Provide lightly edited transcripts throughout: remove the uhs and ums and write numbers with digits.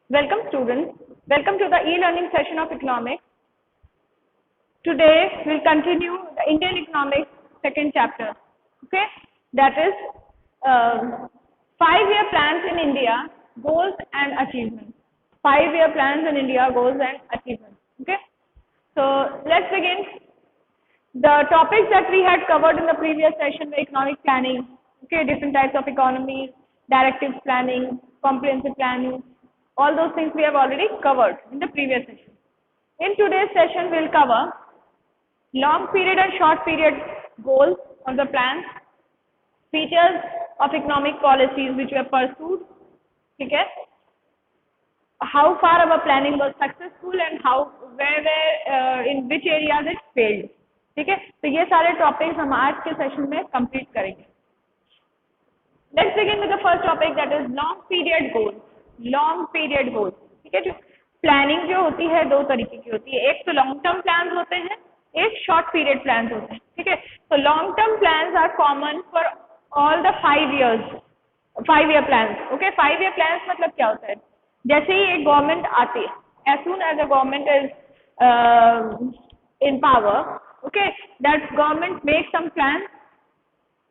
Welcome students. Welcome to the e-learning session of economics. Today we'll continue the Indian economics second chapter. Okay, that is 5-year plans in India, goals and achievements. 5-year plans in India, goals and achievements. Okay, so let's begin. The topics that we had covered in the previous session were economic planning. Okay, different types of economies, directive planning, comprehensive planning. All those things we have already covered in the previous session. In today's session, we'll cover long period and short period goals of the plans, features of economic policies which were pursued, okay? How far our planning was successful and in which areas it failed. ठीक है, तो ये सारे topics हम आज के session में complete करेंगे. Let's begin with the first topic that is long period goals. Long period goals, ठीक है. जो प्लानिंग जो होती है दो तरीके की होती है, एक तो लॉन्ग टर्म प्लान्स होते हैं, एक शॉर्ट पीरियड प्लान्स होते हैं. ठीक है, तो long term plans are common for all the 5-year plans. Okay, 5-year plans मतलब क्या होता है? जैसे ही एक गवर्नमेंट आती है, as soon as a government is in power, okay, that government makes some plans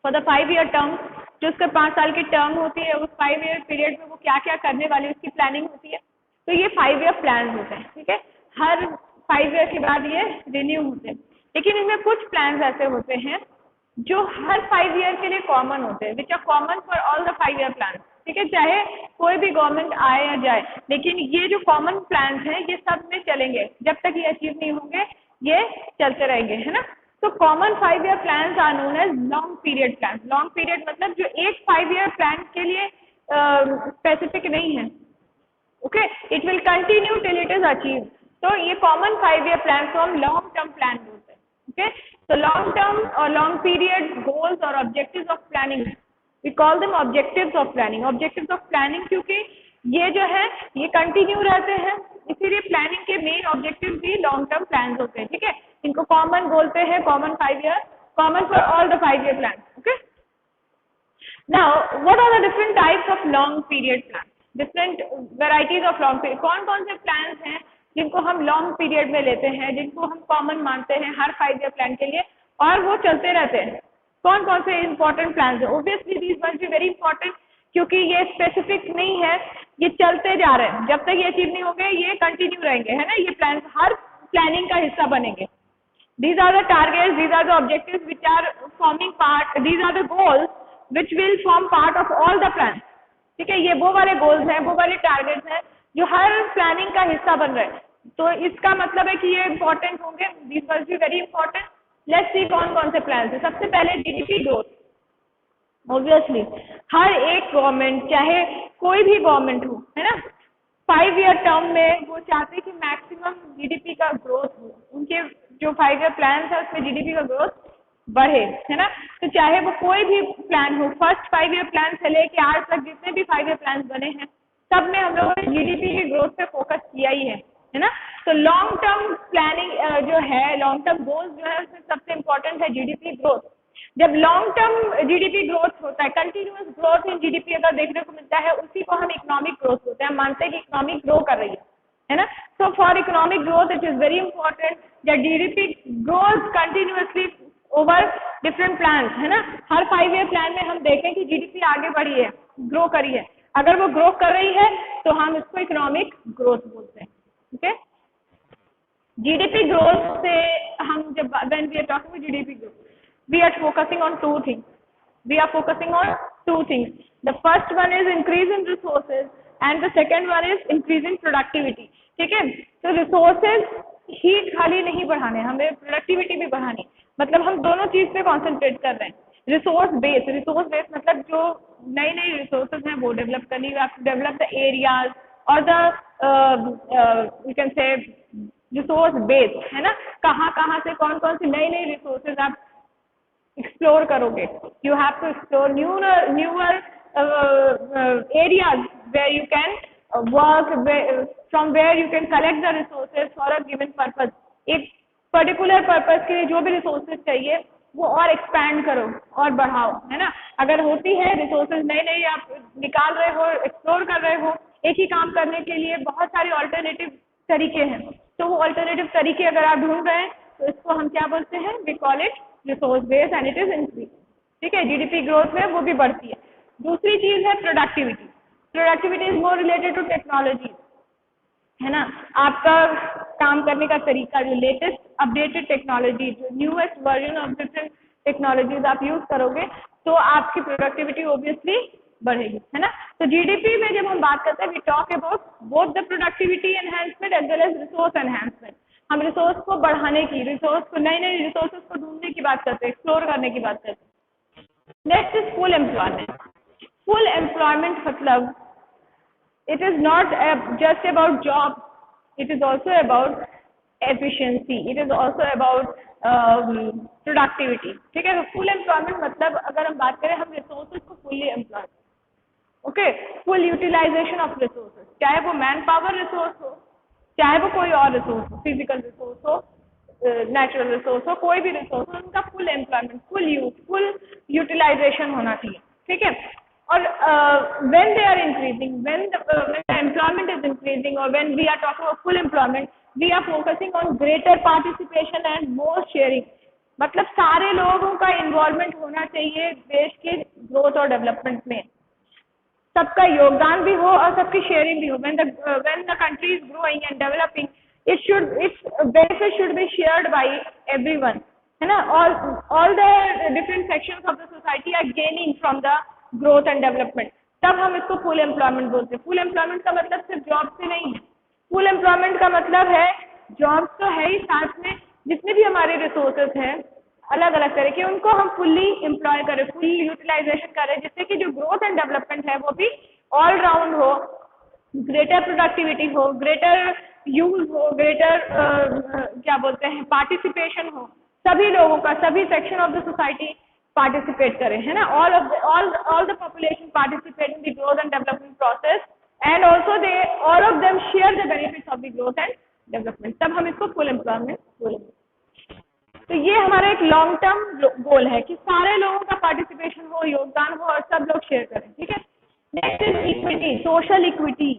for the 5-year term. जो उसका 5 साल की टर्म होती है, उस 5-year पीरियड में वो क्या क्या करने वाली उसकी प्लानिंग होती है. तो ये 5-year प्लान होते हैं. ठीक है, हर 5 year के बाद ये रिन्यू होते हैं. लेकिन इनमें कुछ प्लान्स ऐसे होते हैं जो हर 5 year के लिए कॉमन होते हैं, which are common for all the 5-year plan. ठीक है, चाहे कोई भी गवर्नमेंट आए या जाए, लेकिन ये जो कॉमन प्लान्स हैं ये सब में चलेंगे. जब तक ये अचीव नहीं होंगे ये चलते रहेंगे, है ना. तो common 5-year plans are known as long period plan. Long period मतलब जो एक 5-year प्लान के लिए स्पेसिफिक नहीं है. Okay, it will continue till it is achieve. तो ये कॉमन 5-year प्लान को हम लॉन्ग टर्म प्लान बोलते हैं. ओके, तो लॉन्ग टर्म और लॉन्ग पीरियड गोल्स और objectives of planning, we call them objectives of planning. Objectives of planning क्योंकि ये जो है ये कंटिन्यू रहते हैं, इसीलिए प्लानिंग के मेन ऑब्जेक्टिव भी लॉन्ग टर्म प्लान्स होते हैं. ठीक है, इनको कॉमन बोलते हैं, common 5-year, common for all the 5-year plan. Okay, now what are the different types of long period plan, different varieties of long period. कौन कौन से प्लान्स हैं जिनको हम लॉन्ग पीरियड में लेते हैं, जिनको हम कॉमन मानते हैं हर 5-year प्लान के लिए और वो चलते रहते हैं? कौन कौन से इंपॉर्टेंट प्लान्स हैं? Obviously these must be very important, क्योंकि ये स्पेसिफिक नहीं है, ये चलते जा रहे हैं. जब तक ये अचीव नहीं होंगे ये कंटिन्यू रहेंगे, है ना. ये प्लान हर प्लानिंग का हिस्सा बनेंगे. These are the targets, these are the objectives which are forming part, these are the goals which will form part of all the plans. ठीक है, ये वो वाले गोल्स हैं, वो वाले टारगेट्स हैं जो हर प्लानिंग का हिस्सा बन रहे हैं. तो इसका मतलब है कि ये इंपॉर्टेंट होंगे. These must be very important. Let's see कौन कौन से प्लान है. सबसे पहले जीडीपी ग्रोथ. ऑब्वियसली हर एक गवर्नमेंट, चाहे कोई भी गवर्नमेंट हो, है ना, 5-year टर्म में वो चाहते हैं कि मैक्सिमम जीडीपी का ग्रोथ हो. उनके जो 5-year प्लान है उसमें जीडीपी का ग्रोथ बढ़े, है ना. तो चाहे वो कोई भी प्लान हो, फर्स्ट 5-year प्लान से लेके आज तक जितने भी 5-year प्लान बने हैं सब में हम लोगों ने जीडीपी की ग्रोथ पे फोकस किया ही है ना. तो लॉन्ग टर्म प्लानिंग जो है, लॉन्ग टर्म गोल्स जो है उसमें सबसे इम्पोर्टेंट है जीडीपी ग्रोथ. जब लॉन्ग टर्म जीडीपी ग्रोथ होता है, कंटिन्यूअस ग्रोथ इन जीडीपी अगर देखने को मिलता है, उसी को हम इकोनॉमिक ग्रोथ बोलते हैं. हम मानते हैं कि इकोनॉमी ग्रो कर रही है ना. So for economic growth it is very important that GDP grows continuously over different plan, है ना. हर 5-year प्लान में हम देखें कि जीडीपी आगे बढ़ी है, ग्रो करी है. अगर वो ग्रो कर रही है तो हम इसको इकोनॉमिक ग्रोथ बोलते हैं. ठीक है, जीडीपी ग्रोथ से हम जब when we are talking GDP growth, we are focusing on two things. We are focusing on two things. The first one is increase in resources and the second one is increase in productivity. ठीक है, तो resources ही खाली नहीं बढ़ाने, हमें productivity भी बढ़ानी. मतलब हम दोनों चीज पे concentrate कर रहे हैं. resource base मतलब जो नई नई resources हैं वो डेवलप करनी. We have to develop the areas or the you can say resource base, है ना. कहाँ से कौन कौन सी नई नई resources आप एक्सप्लोर करोगे. You have to explore newer areas where you can work, from where you can collect the resources for a given purpose. एक पर्टिकुलर पर्पज के लिए जो भी रिसोर्सेज चाहिए वो और एक्सपैंड करो और बढ़ाओ, है ना. अगर होती है रिसोर्सेज नए नए आप निकाल रहे हो, एक्सप्लोर कर रहे हो, एक ही काम करने के लिए बहुत सारे ऑल्टरनेटिव तरीके हैं, तो वो ऑल्टरनेटिव तरीके अगर आप ढूंढ रहे हैं तो इसको हम क्या बोलते हैं, we call it resource base and it is increase. ठीक है, जीडीपी ग्रोथ में वो भी बढ़ती है। दूसरी चीज है productivity. Productivity is more related to technology, है ना, आपका काम करने का तरीका, जो लेटेस्ट अपडेटेड टेक्नोलॉजी, जो newest version of different technologies आप यूज करोगे तो आपकी प्रोडक्टिविटी ऑब्वियसली बढ़ेगी, है ना। तो जीडीपी में जब हम बात करते हैं we talk about both the productivity enhancement as well as resource enhancement. हम रिसोर्स को बढ़ाने की, रिसोर्स को नई नई रिसोर्सेज को ढूंढने की बात करते हैं, एक्सप्लोर करने की बात करते हैं। Next is full employment. Full employment मतलब it is not just about job, it is also about efficiency, it is also about productivity। ठीक है, तो फुल एम्प्लॉयमेंट मतलब अगर हम बात करें, हम रिसोर्सेज को fully employ, okay, full utilization of resources, चाहे वो मैन पावर रिसोर्स हो, चाहे वो कोई और रिसोर्स हो, फिजिकल रिसोर्स हो, नेचुरल रिसोर्स हो, कोई भी रिसोर्स हो, उनका full employment, full use, full utilization होना चाहिए। ठीक है, or when they are increasing, when the employment is increasing, or when we are talking about full employment, we are focusing on greater participation and more sharing। मतलब सारे लोगों का involvement होना चाहिए देश के ग्रोथ और डेवलपमेंट में, सबका योगदान भी हो और सबकी शेयरिंग भी हो। when the country is growing and developing, its benefit should be shared by everyone, है ना। all the different sections of the society are gaining from the growth and development, तब हम इसको फुल एम्प्लॉयमेंट बोलते हैं। Full employment का मतलब सिर्फ जॉब से नहीं है, फुल एम्प्लॉयमेंट का मतलब है जॉब तो है ही, साथ में जितने भी हमारे रिसोर्सेज हैं अलग अलग तरह के, उनको हम फुल्ली एम्प्लॉय करें, फुल यूटिलाइजेशन करें, जिससे कि जो ग्रोथ एंड डेवलपमेंट है वो भी ऑल राउंड हो, ग्रेटर प्रोडक्टिविटी हो, ग्रेटर यूज हो, ग्रेटर क्या बोलते हैं पार्टिसिपेशन हो, सभी लोगों का, सभी section of the society participate करें, है ना। all the population participate in the growth and development process, and also all of them share the benefits of the growth and development, तब हम इसको full employment बोलेंगे। तो ये हमारा एक लॉन्ग टर्म गोल है कि सारे लोगों का पार्टिसिपेशन हो, योगदान हो और सब लोग शेयर करें। ठीक है, next is equity, social equity.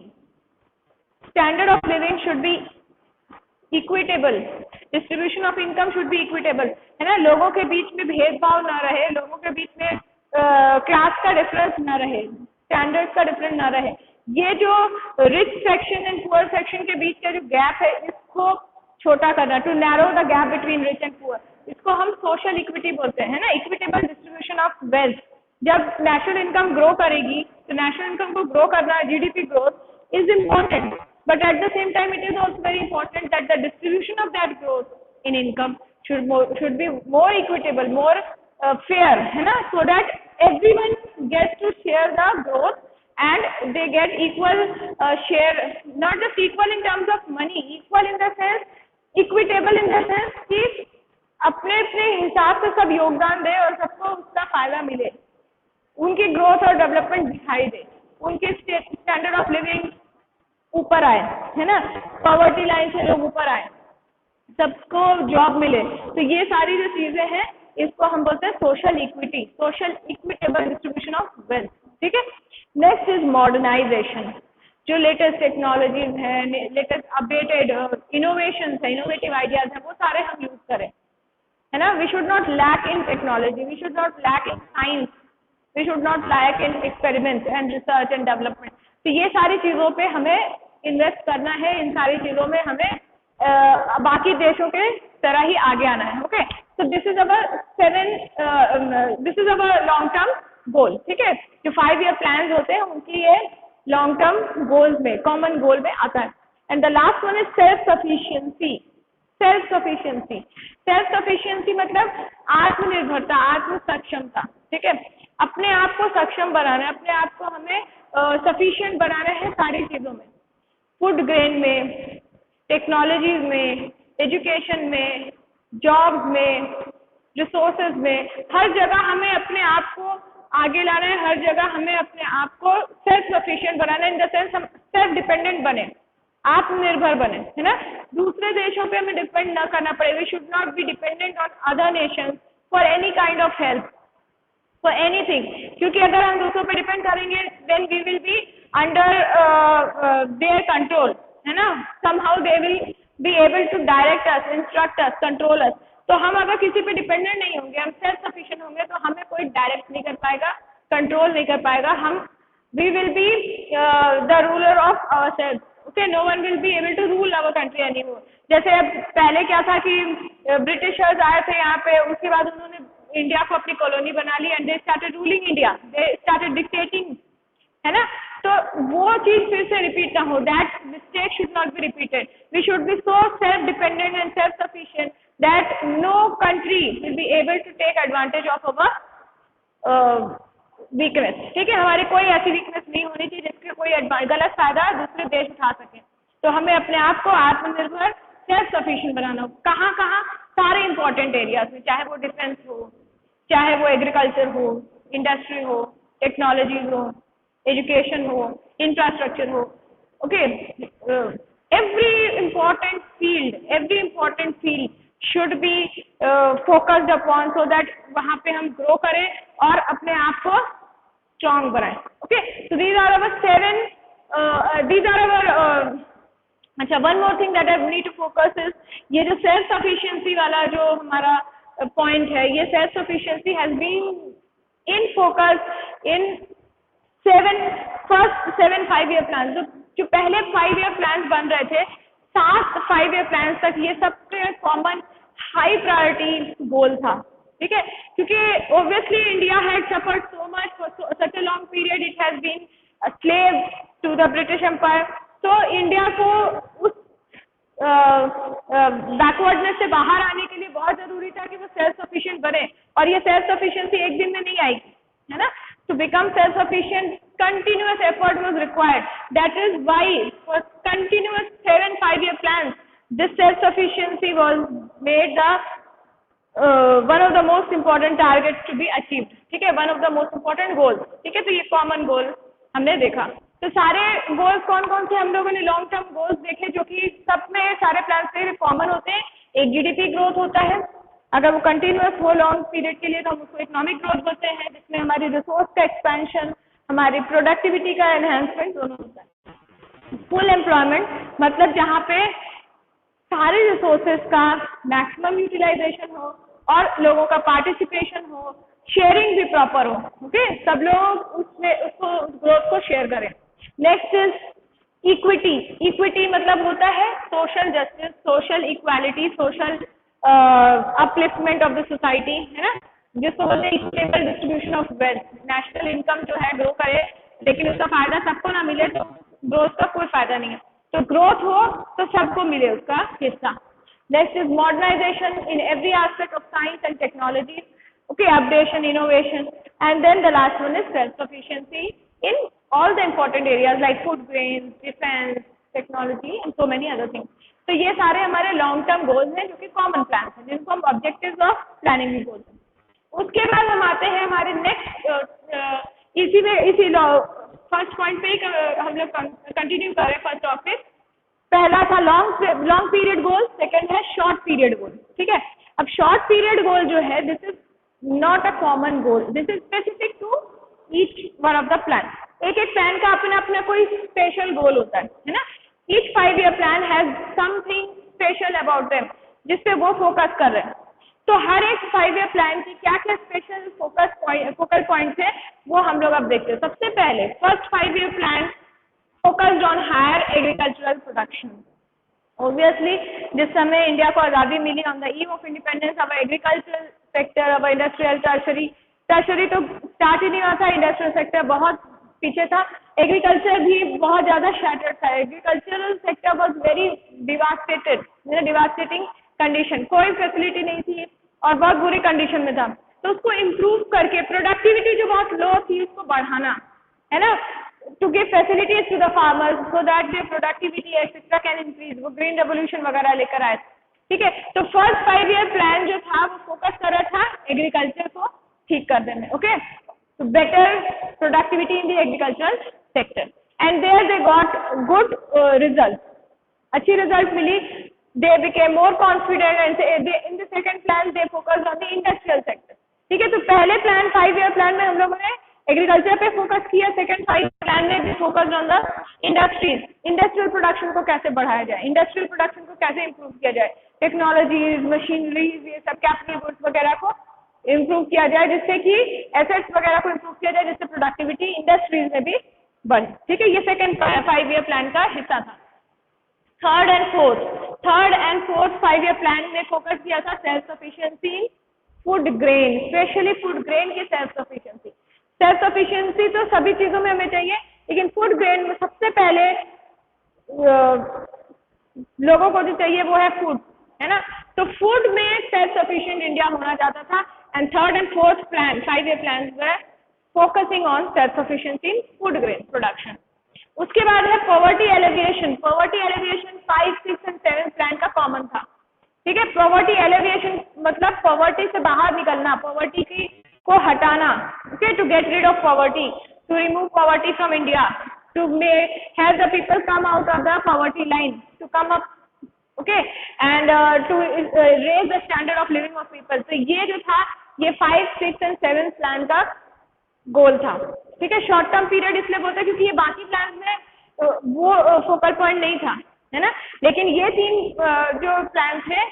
Standard of living should be equitable, distribution of income should be equitable, है ना, लोगों के बीच में भेदभाव ना रहे, लोगों के बीच में क्लास का डिफरेंस ना रहे, स्टैंडर्ड का डिफरेंस ना रहे। ये जो rich section and poor section के बीच का जो गैप है इसको छोटा करना, to narrow the gap between rich and poor, इसको हम सोशल इक्विटी बोलते हैं, ना। इक्विटेबल डिस्ट्रीब्यूशन ऑफ वेल्थ, जब नेशनल इनकम ग्रो करेगी तो नेशनल इनकम को ग्रो करना, GDP growth is important, but at the same time it is also very important that the distribution of that growth in income should be more equitable, more fair, है ना, so that everyone gets to share the growth and they get equal share, not just equal in terms of money, equal in the sense equitable in the sense कि अपने अपने हिसाब से सब योगदान दे और सबको उसका फायदा मिले, उनकी ग्रोथ और डेवलपमेंट दिखाई दे, उनके स्टैंडर्ड ऑफ लिविंग ऊपर आए, है ना, पॉवर्टी लाइन से लोग ऊपर आए, सबको जॉब मिले। तो ये सारी जो चीजें हैं इसको हम बोलते हैं social equity, social equitable distribution of wealth. ठीक है, नेक्स्ट इज मॉडर्नाइजेशन। जो लेटेस्ट टेक्नोलॉजीज है, लेटेस्ट अपडेटेड इनोवेशन है, इनोवेटिव आइडियाज है, वो सारे हम यूज करें, है ना। We should not lack in technology, we should not lack in science, we should not lack in experiment and research and development. तो ये सारी चीजों पे हमें इन्वेस्ट करना है, इन सारी चीजों में हमें बाकी देशों के तरह ही आगे आना है। ओके, तो this is our long term goal. ठीक है, जो 5 ईयर प्लान होते हैं उनकी ये लॉन्ग टर्म गोल्स में, कॉमन गोल में आता है। And the last one is self sufficiency. Self sufficiency, self sufficiency मतलब आत्मनिर्भरता, आत्म सक्षमता। ठीक है, अपने आप को सक्षम बनाना है, अपने आप को हमें सफिशिएंट बनाना है सारी चीजों में, फूड ग्रेन में, टेक्नोलॉजीज में, एजुकेशन में, जॉब्स में, रिसोर्सेज में, हर जगह हमें अपने आप को आगे लाना है, हर जगह हमें अपने आप को सेल्फ सफिशिएंट बनाना है, इन द सेंस हम सेल्फ डिपेंडेंट बने, आत्मनिर्भर बने, है ना। दूसरे देशों पे हमें डिपेंड ना करना पड़े। We should not be dependent on other nations for any kind of help, for anything, क्योंकि अगर हम दूसरों पे डिपेंड करेंगे then we will be under their control, है ना, somehow they will be able to direct us, instruct us, control us. तो हम अगर किसी पे डिपेंडेंट नहीं होंगे, हम सेल्फ सफिशिएंट होंगे, तो हमें कोई डायरेक्ट नहीं कर पाएगा, कंट्रोल नहीं कर पाएगा. हम we will be the ruler of ourselves. Okay, no one will be able to rule our country anymore. जैसे अब पहले क्या था कि ब्रिटिशर्स आए थे यहाँ पे, उसके बाद उन्होंने इंडिया को अपनी कॉलोनी बना ली and they started ruling India, they started dictating, है ना. तो वो चीज फिर से रिपीट ना हो, that mistake should not be repeated. We should be so self dependent and self sufficient that no country will be able to take advantage of our weakness. ठीक है, हमारी कोई ऐसी वीकनेस नहीं होनी चाहिए जिसके कोई गलत फायदा दूसरे देश उठा सके. तो हमें अपने आप को आत्मनिर्भर सेल्फ सफिशिएंट बनाना हो. कहाँ कहाँ? सारे इंपॉर्टेंट एरियाज में, चाहे वो डिफेंस हो, चाहे वो एग्रीकल्चर हो, इंडस्ट्री हो, टेक्नोलॉजी हो, एजुकेशन हो, इंफ्रास्ट्रक्चर हो. Okay, every important field should be focused upon so that वहाँ पे हम grow करें और अपने आप को strong बनाएं. Okay, so these are our अच्छा, one more thing that I need to focus is ये जो self sufficiency वाला जो हमारा point है, ये self sufficiency has been in focus in first 7 5-year plans. जो पहले 5-year plans बन रहे थे, 7 5-year plans तक ये सबसे कॉमन हाई प्रायोरिटी गोल था. ठीक है, क्योंकि obviously India had suffered so much for such a long period. It has been a slave to the British Empire. तो इंडिया को उस बैकवर्डनेस से बाहर आने के लिए बहुत जरूरी था कि वो सेल्फ सफिशिएंट बने, और ये सेल्फ सफिशिएंसी एक दिन में नहीं आएगी, है ना. To become self-sufficient, continuous effort was required. That is why for continuous 7 5-year plans, this self-sufficiency was made the one of the most important targets to be achieved. ठीक है, one of the most important goals. ठीक है, तो ये common goal हमने देखा. तो सारे गोल्स कौन कौन से हम लोगों ने लॉन्ग टर्म गोल्स देखे, जो कि सब में सारे प्लान से कॉमन होते हैं. एक जीडीपी ग्रोथ होता है, अगर वो कंटिन्यूअस हो लॉन्ग पीरियड के लिए तो हम उसको इकोनॉमिक ग्रोथ बोलते हैं, जिसमें हमारी रिसोर्स का एक्सपेंशन, हमारी प्रोडक्टिविटी का एनहेंसमेंट दोनों होता है. फुल एम्प्लॉयमेंट मतलब जहाँ पे सारे रिसोर्सेज का मैक्सिमम यूटिलाइजेशन हो और लोगों का पार्टिसिपेशन हो, शेयरिंग भी प्रॉपर हो. ओके, सब लोग उसमें उसको ग्रोथ को शेयर करें. Next is equity. इक्विटी मतलब होता है social justice, social equality, social upliftment of the society, है ना, जिसको बोलते हैं equitable distribution of wealth. National income जो है ग्रो करे, लेकिन उसका फायदा सबको ना मिले तो ग्रोथ का कोई फायदा नहीं है. तो ग्रोथ हो तो सबको मिले उसका हिस्सा. Next is modernization in every aspect of science and technology. Okay, updation, innovation, and then the last one is self sufficiency in all the important areas like food grains, defense, technology and so many other things. तो ये सारे हमारे long term goals हैं जो कि common plan हैं, जिनको हम ऑब्जेक्टिव्स ऑफ प्लानिंग भी बोलते हैं. उसके बाद हम आते हैं हमारे नेक्स्ट, इसी फर्स्ट पॉइंट पे हम लोग कंटिन्यू कर रहे हैं. फर्स्ट टॉपिक पहला था लॉन्ग पीरियड गोल, सेकंड है शॉर्ट पीरियड गोल. ठीक है, अब शॉर्ट पीरियड गोल जो है, this is not a common goal, this is specific to each one of the plan. एक एक प्लान का अपना अपना कोई स्पेशल गोल होता है ना. Each 5-year plan has something special about them, जिसपे वो फोकस कर रहे हैं. तो हर एक 5-year प्लान की क्या क्या स्पेशल फोकल पॉइंट्स है वो हम लोग अब देखते हैं. सबसे पहले first 5-year plan focused on higher agricultural production. Obviously जिस समय इंडिया को आज़ादी मिली, on the eve of independence, अब एग्रीकल्चरल सेक्टर, अब इंडस्ट्रियल टर्शरी तो स्टार्ट ही नहीं हुआ था. इंडस्ट्रियल सेक्टर बहुत पीछे था, एग्रीकल्चर भी बहुत ज्यादा शैटर्ड था. Agricultural sector was very devastating condition, कोई फैसिलिटी नहीं थी और बहुत बुरी कंडीशन में था. तो उसको इम्प्रूव करके प्रोडक्टिविटी जो बहुत लो थी उसको बढ़ाना, है ना, to give facilities to the farmers so that their productivity etcetera can increase. वो ग्रीन रेवोल्यूशन वगैरह लेकर आए. ठीक है, तो फर्स्ट 5-year प्लान जो था वो फोकस कर रहा था एग्रीकल्चर को ठीक करने में. ओके, तो better productivity in the agricultural sector, and there they got good result. अच्छी रिजल्ट मिली. They became more confident and in the second plan they focused on the industrial sector. ठीक है, तो पहले प्लान 5-year प्लान में हम लोगों ने एग्रीकल्चर पे फोकस किया। सेकंड 5 प्लान में भी focus on the industries, industrial production को कैसे बढ़ाया जाए, इंडस्ट्रियल प्रोडक्शन को कैसे इम्प्रूव किया जाए, टेक्नोलॉजीज, मशीनरीज, ये सब कैपिटल गुड्स वगैरह को इम्प्रूव किया जाए, जिससे कि एसेट्स वगैरह को इम्प्रूव किया जाए, जिससे प्रोडक्टिविटी इंडस्ट्रीज में भी बढ़े। ठीक है, ये सेकंड 5 ईयर प्लान का हिस्सा था। Third and fourth 5 year plan में फोकस किया था self sufficiency food grain, specially food grain की सेल्फ सफिशिएंसी। सेल्फ सफिशिएंसी तो सभी चीजों में हमें चाहिए, लेकिन फूड ग्रेन में सबसे पहले लोगों को जो चाहिए वो है फूड, है ना। तो फूड में सेल्फ सफिशिएंट इंडिया होना चाहता था। And third and fourth plan 5 year plan were focusing on self sufficiency in food grain production. उसके बाद है poverty alleviation. Poverty alleviation 5, 6 and 7 plan का कॉमन था। ठीक है, पॉवर्टी एलिविएशन मतलब पॉवर्टी से बाहर निकलना, पॉवर्टी की को हटाना। Okay, to get rid of poverty, to remove poverty from India, to have the people come out of the poverty line, to come up, okay, and to raise the standard of living of people. तो ये जो था ये 5, 6 and 7 plan का गोल था। ठीक है, short term period इसलिए बोलते हैं क्योंकि ये बाकी प्लान में वो फोकल पॉइंट नहीं था, है ना। लेकिन ये 3 जो प्लान थे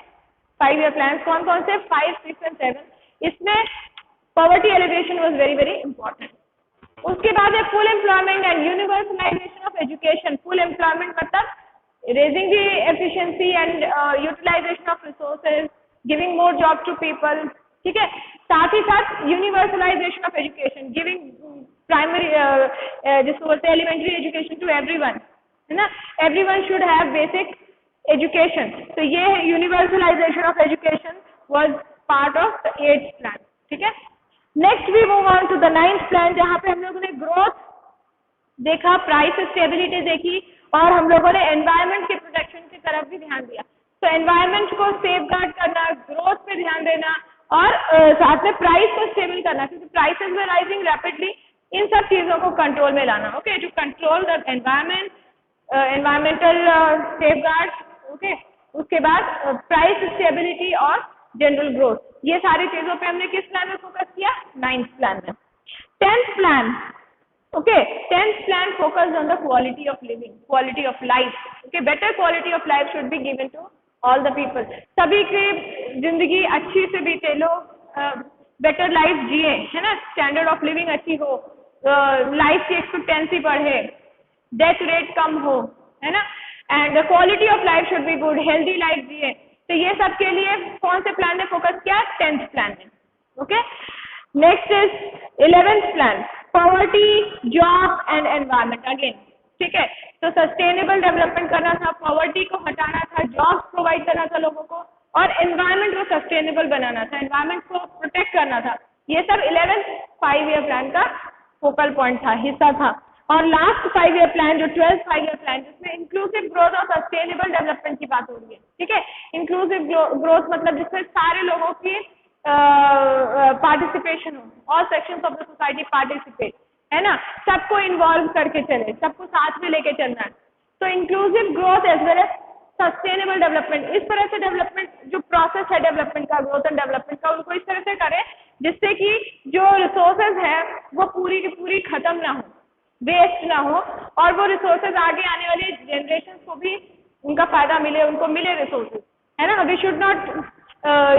5 ईयर प्लान, कौन कौन से, 5, 6 एंड 7, इसमें poverty alleviation was very very important. उसके बाद है full employment and universalisation of education. Full employment मतलब raising the efficiency and utilisation of resources, giving more job to people. ठीक है, साथ ही साथ universalisation of education, giving primary जिसको बोलते हैं एलिमेंट्री एजुकेशन टू एवरीवन, है ना। Everyone should have basic education. तो ये universalisation of education was part of the 8th plan. ठीक है, next we move on to the 9th plan, जहां पे हम लोगों ने ग्रोथ देखा, प्राइस स्टेबिलिटी देखी, और हम लोगों ने एनवायरनमेंट के प्रोटेक्शन की तरफ भी ध्यान दिया। तो एनवायरनमेंट को सेफगार्ड करना, ग्रोथ पे ध्यान देना, और साथ में प्राइस को स्टेबल करना, क्योंकि प्राइसेस में राइजिंग रैपिडली, इन सब चीजों को कंट्रोल में लाना। Okay, to control the environment, environmental safeguard. Okay, उसके बाद प्राइस स्टेबिलिटी और जनरल ग्रोथ, ये सारी चीजों पे हमने किस प्लान में फोकस किया, 9th प्लान में। 10th plan, okay, 10th plan focused on the quality of living, quality of life. Okay, better quality of life should be given to all the people. सभी की जिंदगी अच्छी से बीते, लोग बेटर लाइफ जिए, है ना, स्टैंडर्ड ऑफ लिविंग अच्छी हो, लाइफ की एक्सपेक्टेंसी बढ़े, डेथ रेट कम हो, है ना, and the quality of life should be good, healthy life जिए। तो ये सब के लिए कौन से प्लान ने फोकस किया, 10th प्लान में। Okay, next is 11th plan, poverty, job and environment again. ठीक है, तो सस्टेनेबल डेवलपमेंट करना था, पॉवर्टी को हटाना था, जॉब्स प्रोवाइड करना था लोगों को, और एनवायरमेंट को सस्टेनेबल बनाना था, एनवायरमेंट को प्रोटेक्ट करना था। ये सब 11th 5 ईयर प्लान का फोकल पॉइंट था, हिस्सा था। और लास्ट 5 ईयर प्लान जो 12th 5 ईयर प्लान, जिसमें इंक्लूसिव ग्रोथ और सस्टेनेबल डेवलपमेंट की बात हो रही है। ठीक है, इंक्लूसिव ग्रोथ मतलब जिसमें सारे लोगों की पार्टिसिपेशन हो, all sections of the society participate, है ना, सबको इन्वॉल्व करके चले, सबको साथ में लेके चलना है। तो inclusive growth as well as sustainable development, इस तरह से डेवलपमेंट जो प्रोसेस है डेवलपमेंट का, ग्रोथ एंड डेवलपमेंट का, उनको इस तरह से करें जिससे कि जो रिसोर्सेज है वो पूरी की पूरी खत्म ना हो, वेस्ट ना हो, और वो रिसोर्सेज आगे आने वाली जनरेशन को भी उनका फायदा मिले, उनको मिले रिसोर्सेज, है ना। We should not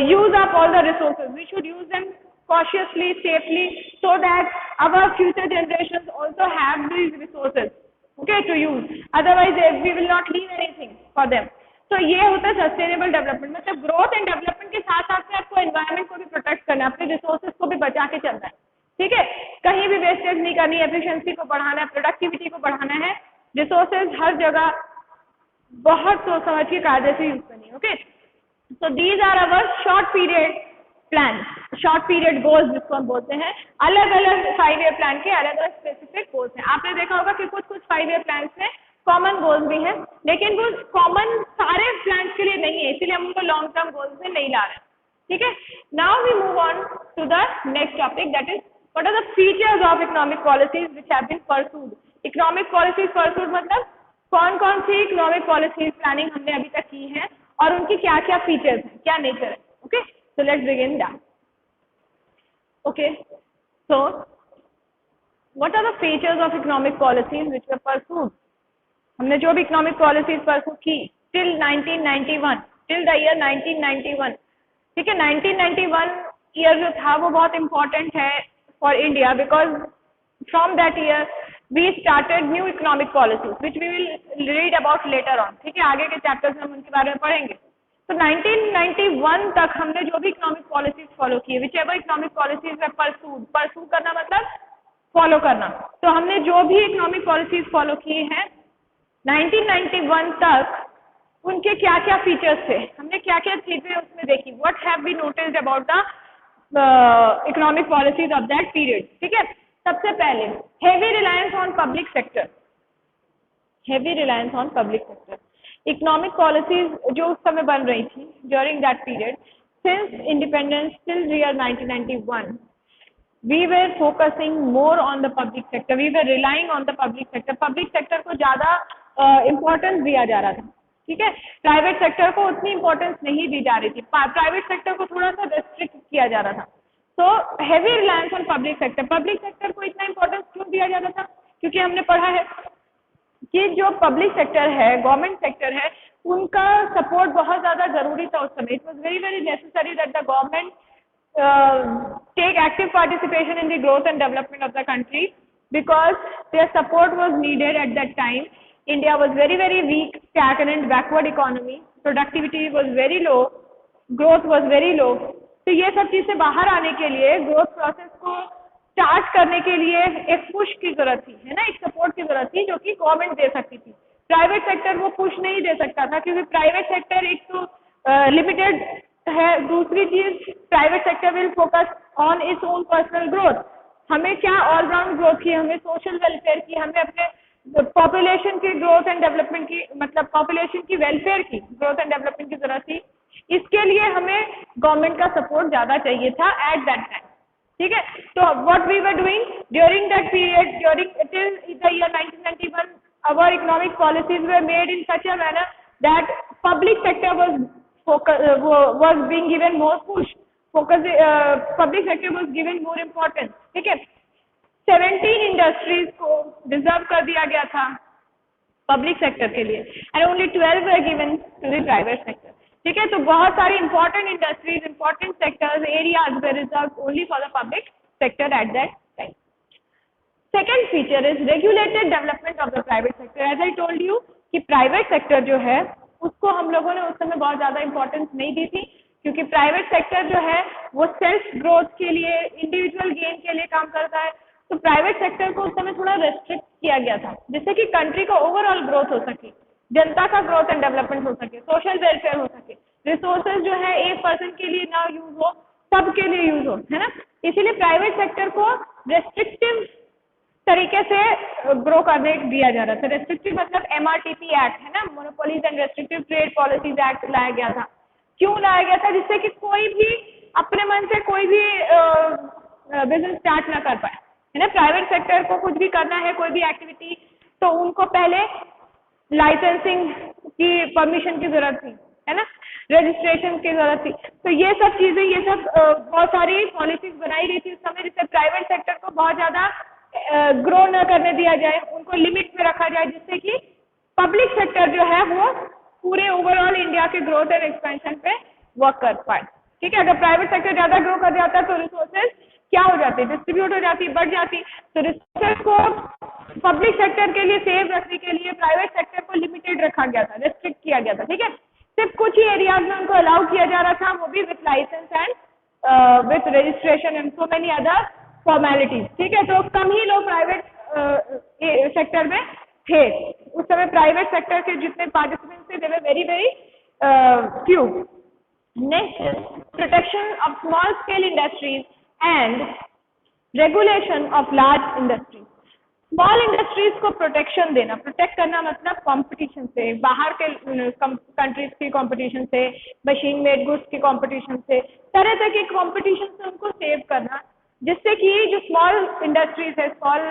use up all the resources, we should use them cautiously, safely, so that our future generations also have these resources, okay, to use, otherwise we will not leave anything for them. तो ये होता है sustainable development, मतलब growth and development के साथ साथ में आपको एनवायरनमेंट को भी प्रोटेक्ट करना है, अपने रिसोर्सेज को भी बचा के चलना है। ठीक है, कहीं भी वेस्टेज नहीं करनी, एफिशिएंसी को बढ़ाना है, प्रोडक्टिविटी को बढ़ाना है, रिसोर्सेज हर जगह बहुत सोच समझ के कायदे से यूज करनी है। Okay, so these are our short period plans, short period goals जिसको हम बोलते हैं। अलग अलग 5 ईयर प्लान के अलग अलग स्पेसिफिक गोल्स हैं। आपने देखा होगा कि कुछ 5 ईयर प्लान में कॉमन गोल्स भी हैं, लेकिन वो कॉमन सारे प्लान के लिए नहीं है, इसीलिए हम उनको लॉन्ग टर्म गोल्स में नहीं ला रहे हैं। ठीक है, now we move on to the next topic, that is what are the features of economic policies which have been pursued. Economic policies pursued मतलब कौन कौन सी इकोनॉमिक पॉलिसीज प्लानिंग हमने अभी तक की है और उनकी क्या क्या फीचर्स हैं, क्या नेचर है। Okay, so let's begin that. Okay, so What are the features of economic policies which were pursued? हमने जो भी इकोनॉमिक पॉलिसीज परसू की टिल 1991, टिल द ईयर 1991, ठीक है, 1991 ईयर जो था वो बहुत इंपॉर्टेंट है for India because from that year we started new economic policies which we will read about later on, ठीक है, आगे के चैप्टर्स में हम उनके बारे में पढ़ेंगे। तो 1991 तक हमने जो भी इकोनॉमिक पॉलिसीज फॉलो की, विच एवर इकोनॉमिक पॉलिसीज में परसू करना मतलब फॉलो करना, तो हमने जो भी इकोनॉमिक पॉलिसीज फॉलो की हैं 1991 तक उनके क्या क्या फीचर्स थे, हमने क्या क्या चीजें उसमें देखी, what have we noticed about the economic policies of that period, ठीक है। सबसे पहले heavy reliance on public sector, heavy reliance on public sector, economic policies जो उस समय बन रही थी during that period since independence till year 1991 we were focusing more on the public sector, we were relying on the public sector, public sector को ज़्यादा importance दिया जा रहा था, ठीक है, प्राइवेट सेक्टर को उतनी इम्पोर्टेंस नहीं दी जा रही थी, प्राइवेट सेक्टर को थोड़ा सा रेस्ट्रिक्ट किया जा रहा था। तो heavy reliance on public sector, public sector को इतना इम्पोर्टेंस क्यों दिया जाता था, क्योंकि हमने पढ़ा है कि जो पब्लिक सेक्टर है, गवर्नमेंट सेक्टर है, उनका सपोर्ट बहुत ज़्यादा जरूरी था उस समय। It was very very necessary that the government take active participation in the growth and development of the country because their support was needed at that time. India was very very weak, stagnant, backward economy, productivity was very low, growth was very low. तो ये सब चीज से बाहर आने के लिए, growth process को स्टार्ट करने के लिए एक पुश की जरूरत थी, है ना, एक सपोर्ट की जरूरत थी जो कि गवर्नमेंट दे सकती थी। प्राइवेट सेक्टर वो पुश नहीं दे सकता था क्योंकि प्राइवेट सेक्टर एक तो लिमिटेड है, दूसरी चीज private sector will focus on its own personal growth. हमें क्या ऑलराउंड ग्रोथ की, हमें सोशल वेलफेयर की, हमें अपने पॉपुलेशन की ग्रोथ एंड डेवलपमेंट की, मतलब पॉपुलेशन की वेलफेयर की ग्रोथ एंड डेवलपमेंट की जरूरत थी। इसके लिए हमें गवर्नमेंट का सपोर्ट ज्यादा चाहिए था एट दैट टाइम, ठीक है। तो what we were doing during that period, during till the year 1991 our economic policies were made in such a manner that public sector was being given more push, focus, public sector was given more importance, ठीक है। 17 industries को reserve कर दिया गया था public sector के लिए and only 12 were given to the private sector, ठीक है। तो बहुत सारी important industries, important sectors, areas were reserved only for the public sector at that time. Second feature is regulated development of the private sector. As I told you कि private sector जो है उसको हम लोगों ने उस समय बहुत ज्यादा इंपॉर्टेंस नहीं दी थी क्योंकि प्राइवेट सेक्टर जो है वो सेल्फ ग्रोथ के लिए, इंडिविजुअल गेन के लिए काम करता है। तो प्राइवेट सेक्टर को उस समय थोड़ा रेस्ट्रिक्ट किया गया था जिससे कि कंट्री का ओवरऑल ग्रोथ हो सके, जनता का ग्रोथ एंड डेवलपमेंट हो सके, सोशल वेलफेयर हो सके, रिसोर्सेज जो है एक पर्सन के लिए ना यूज हो, सबके लिए यूज हो, है ना। इसीलिए प्राइवेट सेक्टर को रेस्ट्रिक्टिव तरीके से ग्रो करने दिया जा रहा था। रेस्ट्रिक्टिव मतलब MRTP एक्ट है ना, monopolies and restrictive trade policies act लाया गया था। क्यों लाया गया था? जिससे कि कोई भी अपने मन से कोई भी बिजनेस स्टार्ट ना कर पाए, है ना। प्राइवेट सेक्टर को कुछ भी करना है, कोई भी एक्टिविटी, तो उनको पहले लाइसेंसिंग की परमिशन की जरूरत थी, है ना, रजिस्ट्रेशन की जरूरत थी। तो ये सब चीजें, ये सब बहुत सारी पॉलिसीज बनाई गई थी उस समय जिससे प्राइवेट सेक्टर को बहुत ज्यादा ग्रो न करने दिया जाए, उनको लिमिट में रखा जाए जिससे कि पब्लिक सेक्टर जो है वो पूरे ओवरऑल इंडिया के ग्रोथ एंड एक्सपेंशन पे वर्क कर पाए, ठीक है। अगर प्राइवेट सेक्टर ज्यादा ग्रो कर जाता तो रिसोर्सेज क्या हो जाती, डिस्ट्रीब्यूट हो जाती, बढ़ जाती। तो रिसोर्सेज को पब्लिक सेक्टर के लिए सेव रखने के लिए प्राइवेट सेक्टर को लिमिटेड रखा गया था, रेस्ट्रिक्ट किया गया था, ठीक है। सिर्फ कुछ ही एरियाज में उनको अलाउ किया जा रहा था, वो भी with licence and with registration and so many other formalities, ठीक है। तो कम ही लोग प्राइवेट सेक्टर में थे उस समय। प्राइवेट सेक्टर के जितने पार्टिसिपेंट्स थे they were very very few. Next, protection of small scale industries and regulation of large industries. Small industries को प्रोटेक्शन देना, प्रोटेक्ट करना मतलब कंपटीशन से, बाहर के कंट्रीज की कंपटीशन से, मशीन मेड गुड्स की कंपटीशन से, तरह तरह के कंपटीशन से उनको सेव करना, जिससे कि जो स्मॉल इंडस्ट्रीज है, स्मॉल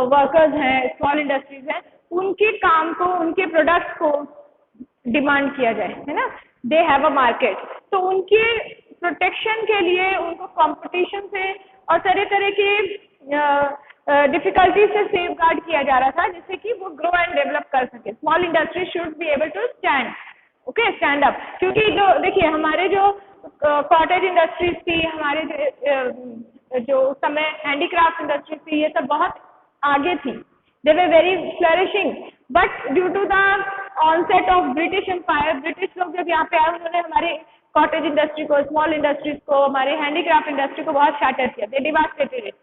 वर्कर्स हैं, स्मॉल इंडस्ट्रीज हैं, उनके काम को, उनके प्रोडक्ट्स को डिमांड किया जाए, है ना, दे हैव अ मार्केट। तो उनके प्रोटेक्शन के लिए उनको कंपटीशन से और तरह तरह के डिफिकल्टी से सेफ गार्ड किया जा रहा था, जिससे कि वो ग्रो एंड डेवलप कर सके। Small industry should be able to stand up, क्योंकि जो देखिए हमारे जो कॉटेज इंडस्ट्रीज थी, हमारे जो उस समय हैंडीक्राफ्ट इंडस्ट्रीज थी, ये सब बहुत आगे थी, they were very flourishing, but due to the onset of British empire, British लोग जब यहाँ पे आए उन्होंने हमारे कॉटेज इंडस्ट्री को, स्मॉल इंडस्ट्रीज को, हमारे हैंडीक्राफ्ट इंडस्ट्री को बहुत शैटर किया, दे डिवास्टेटेड इट।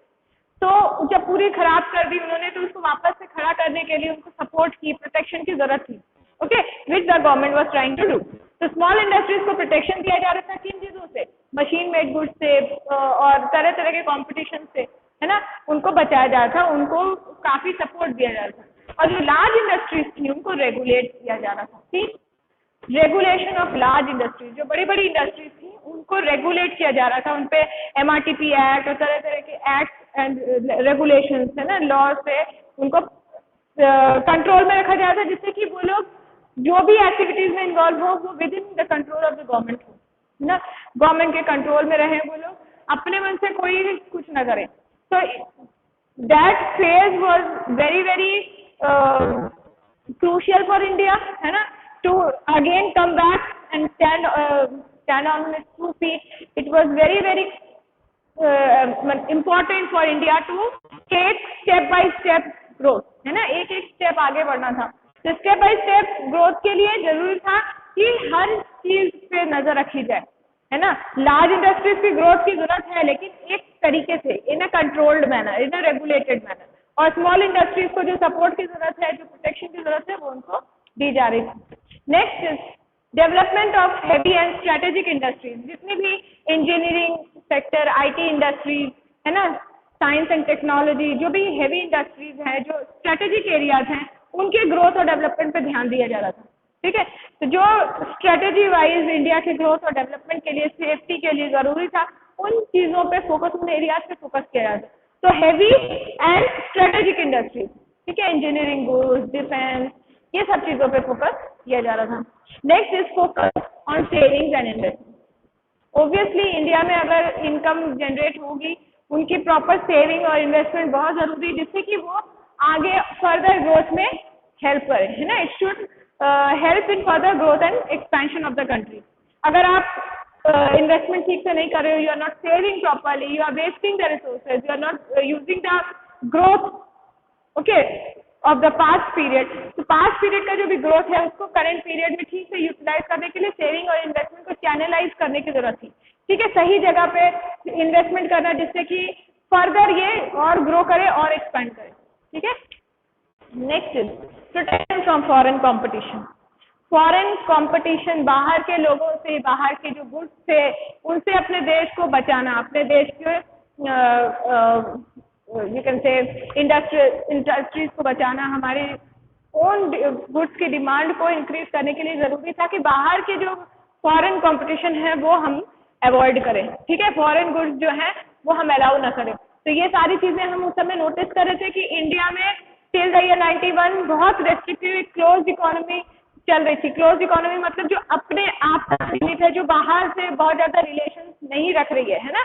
तो जब पूरी खराब कर दी उन्होंने, तो उसको वापस से खड़ा करने के लिए उनको सपोर्ट की, प्रोटेक्शन की जरूरत थी, okay, which the government was trying to do. तो स्मॉल इंडस्ट्रीज को प्रोटेक्शन दिया जा रहा था किन चीजों से, मशीन मेड गुड्स से और तरह तरह के कॉम्पिटिशन से, है ना, उनको बचाया जा रहा था, उनको काफी सपोर्ट दिया जा रहा था। और जो लार्ज इंडस्ट्रीज थी उनको रेगुलेट किया जा रहा था, ठीक, रेगुलेशन ऑफ लार्ज इंडस्ट्रीज, जो बड़ी बड़ी इंडस्ट्रीज थी उनको रेगुलेट किया जा रहा था, उनपे MRTP एक्ट और तरह तरह के एक्ट एंड रेगुलेशंस, है ना, लॉ से उनको कंट्रोल में रखा जा रहा था, जिससे कि वो लोग जो भी एक्टिविटीज में इन्वॉल्व हो वो with in the control of the government हो, है ना, गवर्नमेंट के कंट्रोल में रहे, वो लोग अपने मन से कोई कुछ ना करे। तो that phase was very very crucial for India, है ना, to again come back and stand on its 2 feet. It was very very important for India to take step by step growth, है ना, एक एक स्टेप आगे बढ़ना था। तो स्टेप बाय स्टेप ग्रोथ के लिए जरूरी था कि हर चीज पे नजर रखी जाए, है ना। लार्ज इंडस्ट्रीज की ग्रोथ की जरूरत है, लेकिन एक तरीके से, in a controlled manner, in a regulated manner, और स्मॉल इंडस्ट्रीज को जो सपोर्ट की जरूरत है, जो प्रोटेक्शन की जरूरत है, वो उनको दी जा रही थी। Next is development of heavy and strategic industries, जितनी भी इंजीनियरिंग सेक्टर, IT इंडस्ट्रीज, है ना, साइंस एंड टेक्नोलॉजी, जो भी हेवी इंडस्ट्रीज हैं, जो स्ट्रेटेजिक एरियाज हैं, उनके ग्रोथ और डेवलपमेंट पे ध्यान दिया जा रहा था, ठीक है। तो जो स्ट्रेटेजी वाइज इंडिया के ग्रोथ और डेवलपमेंट के लिए, सेफ्टी के लिए जरूरी था, उन चीजों पे फोकस, उन एरियाज पे फोकस किया जा रहा था। तो हेवी एंड स्ट्रेटेजिक इंडस्ट्रीज, ठीक है, इंजीनियरिंग, गुड्स, डिफेंस, ये सब चीजों पे फोकस किया जा रहा था। Next is focus on savings and investment. Obviously India में अगर इनकम जनरेट होगी, उनकी प्रॉपर सेविंग और इन्वेस्टमेंट बहुत जरूरी, जिससे कि वो आगे फर्दर ग्रोथ में हेल्प करे, है ना। It should help in further growth and expansion of the country. अगर आप इन्वेस्टमेंट ठीक से नहीं कर रहे हो, you are not saving properly, you are wasting the resources, you are not using the growth, okay, of the past period. तो past period का जो भी ग्रोथ है उसको करंट पीरियड में ठीक से यूटिलाइज करने के लिए सेविंग और इन्वेस्टमेंट को चैनलाइज करने की जरूरत थी, ठीक है, सही जगह पे इन्वेस्टमेंट करना, जिससे कि फर्दर ये और ग्रो करे और एक्सपेंड करे, ठीक है। Next is protection from foreign competition. Foreign competition, बाहर के लोगों से, बाहर के जो गुड्स थे, उनसे अपने देश को बचाना, अपने देश के यू कैन से इंडस्ट्रीज को बचाना, हमारे ओन गुड्स की डिमांड को इंक्रीज करने के लिए जरूरी था कि बाहर के जो फॉरेन कंपटीशन है वो हम अवॉइड करें, ठीक है, फॉरेन गुड्स जो है वो हम अलाउ ना करें। तो ये सारी चीजें हम उस समय नोटिस कर रहे थे कि इंडिया में टिल द ईयर 91 बहुत रेस्ट्रिक्टिव क्लोज इकोनॉमी चल रही थी। क्लोज इकोनॉमी मतलब जो अपने आप तक सीमित है, जो बाहर से बहुत ज्यादा रिलेशन नहीं रख रही है ना,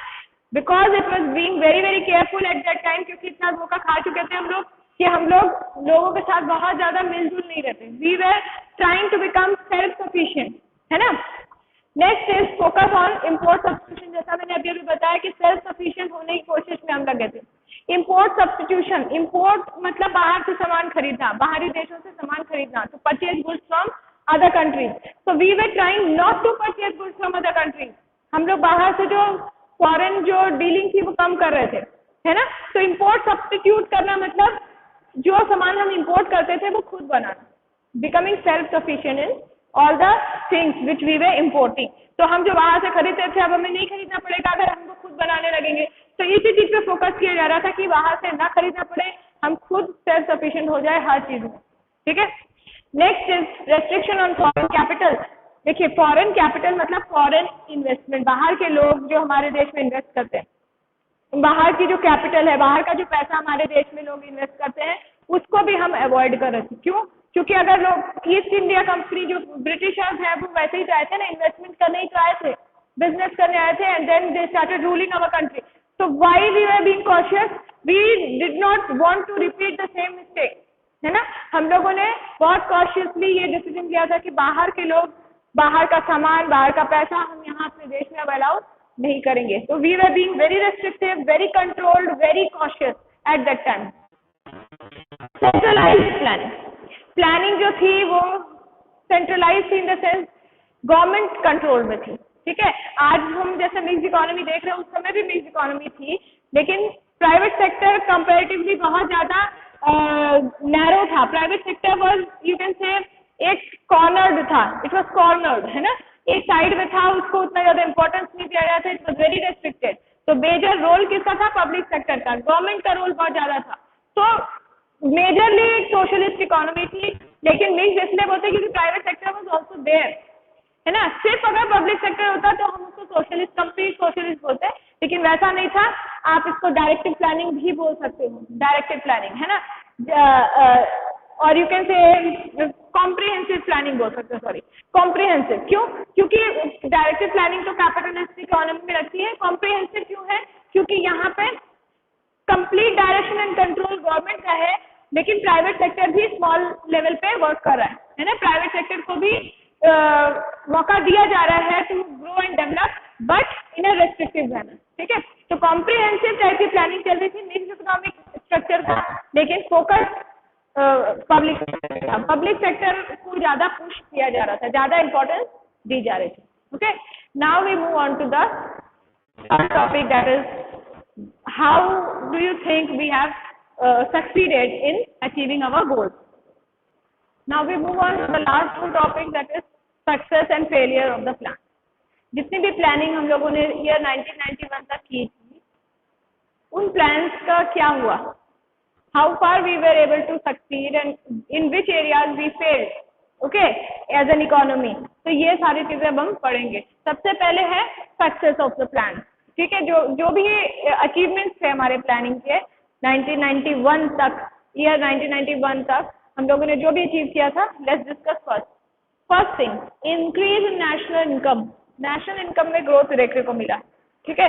because it was being very very careful eight that time, क्योंकि इतना धोखा खा चुके थे हम लोग कि हम लोग लोगों के साथ बहुत ज्यादा मिलजुल नहीं रहते। We were trying to become self sufficient, है ना। Next is focus on import substitution. जैसा मैंने अभी अभी बताया कि सेल्फ सफिशिएंट होने की कोशिश में हम लगे थे। इम्पोर्ट सब्स्टिट्यूशन, इम्पोर्ट मतलब बाहर से सामान खरीदना, बाहरी देशों से सामान खरीदना, तो purchase goods from other countries. So we were trying not to purchase goods from other countries. हम लोग बाहर से जो फॉरेन जो डीलिंग थी वो कम कर रहे थे, है ना। तो इम्पोर्ट सब्स्टिट्यूट करना मतलब जो सामान हम इम्पोर्ट करते थे वो खुद बनाना, becoming self sufficient in all the things which we were importing. तो हम जो बाहर से खरीदते थे अब हमें नहीं खरीदना पड़ेगा अगर हमको खुद बनाने लगेंगे। तो इसी चीज पे फोकस किया जा रहा था कि बाहर से ना खरीदना पड़े, हम खुद सेल्फ सफिशिएंट हो जाए हर चीज में, ठीक है। Next is restriction on foreign capital. देखिए फॉरेन कैपिटल मतलब फॉरेन इन्वेस्टमेंट, बाहर के लोग जो हमारे देश में इन्वेस्ट करते हैं, बाहर की जो कैपिटल है, बाहर का जो पैसा हमारे देश में लोग इन्वेस्ट करते हैं उसको भी हम अवॉइड कर रहे थे। क्यों? क्योंकि अगर लोग ईस्ट इंडिया कंपनी जो ब्रिटिशर्स हैं वो वैसे ही चाहे थे ना, इन्वेस्टमेंट करने ही चाहे थे, बिजनेस करने आए थे and then they started ruling our country. So why we were being cautious? We did not want to repeat the same mistake, है ना. हम लोगों ने बहुत कॉशियसली ये डिसीजन लिया था कि बाहर के लोग, बाहर का सामान, बाहर का पैसा हम यहाँ अपने देश में अलाउ नहीं करेंगे. तो we were being very restrictive, very controlled, very cautious at that time. Centralised planning जो थी वो सेंट्रलाइज थी in the sense government control में थी. ठीक है, आज हम जैसे मिक्स इकोनॉमी देख रहे हैं, उस समय भी मिक्स इकोनॉमी थी, लेकिन प्राइवेट सेक्टर कंपैरेटिवली बहुत ज्यादा नैरो था. Private sector was, you can say, एक कॉर्नर्ड था. इट वाज कॉर्नर्ड, है ना, एक साइड में था, उसको उतना ज्यादा इंपॉर्टेंस नहीं दिया गया था. It was very restricted. तो मेजर रोल किसका था? पब्लिक सेक्टर का. गवर्नमेंट का रोल बहुत ज्यादा था. तो मेजरली एक सोशलिस्ट इकोनॉमी थी, लेकिन मिक्स इसलिए बोलते क्योंकि private sector was also there, है ना. सिर्फ अगर पब्लिक सेक्टर होता तो हम उसको सोशलिस्ट, कंप्लीट सोशलिस्ट बोलते, लेकिन वैसा नहीं था. आप इसको डायरेक्टिव प्लानिंग भी बोल सकते हो, डायरेक्टिव प्लानिंग, है ना. और you can say comprehensive planning बोल सकते हो. सॉरी, कॉम्प्रिहेंसिव क्यों? क्योंकि डायरेक्टिव प्लानिंग तो कैपिटलिस्ट इकोनॉमी में रखती है. कॉम्प्रिहेंसिव क्यों है? क्योंकि यहाँ पे complete direction and control government का है, लेकिन प्राइवेट सेक्टर भी स्मॉल लेवल पे वर्क कर रहा है ना. प्राइवेट सेक्टर को भी मौका दिया जा रहा है to grow and develop, but in a restrictive manner. ठीक है, तो कॉम्प्रिहेंसिव टाइप की प्लानिंग चल रही थी मिक्स्ड इकोनॉमिक स्ट्रक्चर का, लेकिन फोकस पब्लिक सेक्टर को ज्यादा पुश किया जा रहा था, ज्यादा इंपॉर्टेंस दी जा रही थी. Okay, now we move on to the topic, that is how do you think we have succeeded in achieving our goals. Now we move on to the last two topics, that is success and failure of the plan. जितनी भी planning हम लोगों ने year 1991 तक की थी, उन plans का क्या हुआ? How far we were able to succeed and in which areas we failed, okay, as an economy. तो ये सारी चीजें अब हम पढ़ेंगे. सबसे पहले है सक्सेस ऑफ द प्लान. ठीक है, जो भी अचीवमेंट्स थे हमारे प्लानिंग के 1991 तक, ईयर 1991 तक हम लोगों ने जो भी अचीव किया था, let's discuss first. First thing, increase in national income. National income में ग्रोथ देखने को मिला. ठीक है,